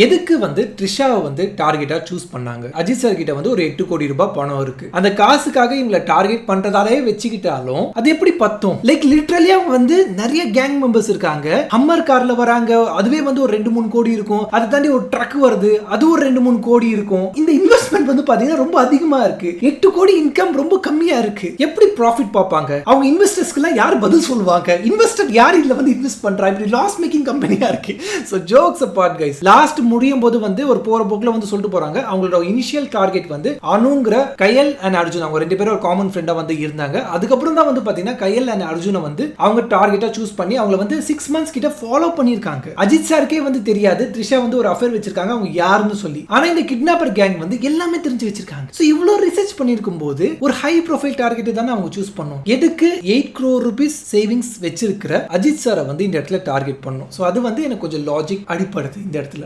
எதுக்கு ட்ரிஷாவை டார்கெட்டா சூஸ் பண்ணாங்க? அஜித் சார் கிட்ட ஒரு 8 கோடி ரூபாய் பணம் இருக்கு. அந்த காசுக்காக இவங்களை டார்கெட் பண்றதாலே வச்சுக்கிட்டாலும் அது எப்படி பத்தும்? லைக் லிட்டரலியா நிறைய கேங் மெம்பர்ஸ் இருக்காங்க. ஹம்மர் கார்ல வராங்க, அதுவே ஒரு 2-3 கோடி இருக்கும். அதை தாண்டி ஒரு ட்ரக் வருது, அது ஒரு 2-3 கோடி இருக்கும். இந்த இன்வெஸ்ட்மெண்ட் பாத்தீங்கன்னா ரொம்ப அதிகமா இருக்கு. 8 கோடி இன்கம் ரொம்ப கம்மியா இருக்கு. எப்படி ப்ராஃபிட் பார்ப்பாங்க? அவங்க இன்வெஸ்டர்ஸ்க்கு எல்லாம் யார் பதில் சொல்லுவாங்க? இன்வெஸ்டர் யார் இதுல இன்வெஸ்ட் பண்றா? இப்படி லாஸ் மேக்கிங் கம்பெனியா இருக்கு. So jokes apart guys, last முடியும் போது ஒரு போற போக்குல சொல்லிட்டு போறாங்க. அவங்களோட இனிஷியல் டார்கெட் அனுங்கிற கயல் அண்ட் அர்ஜுன், அவங்க 2 பேரும் ஒரு காமன் ஃப்ரெண்டா இருந்தாங்க. அதுக்கப்புறம் தான் பாத்தீங்கன்னா கயல் அண்ட் அர்ஜுனை அவங்க டார்கெட்டா சூஸ் பண்ணி அவங்கள 6 மந்த்ஸ் கிட்ட ஃபாலோ பண்ணிருக்காங்க. அஜித் சாருக்கே தெரியாது த்ரிஷா ஒரு அஃபேர் வச்சிருக்காங்க, அவங்க யாருன்னு சொல்லி. ஆனா இந்த கிட்னாப்பர் கேங் எல்லாமே தெரிஞ்சு வச்சிருக்காங்க. சோ இவ்வளவு ரிசர்ச் பண்ணிருக்கும் போது ஒரு ஹை ப்ரொஃபைல் டார்கெட் தானே அவங்க சூஸ் பண்ணும். எதுக்கு 8 crore rupees சேவிங்ஸ் வச்சிருக்கிற அஜித் சாரை இந்த இடத்துல டார்கெட் பண்ணும். சோ அது எனக்கு கொஞ்சம் லாஜிக் அடிப்படுது இந்த இடத்துல.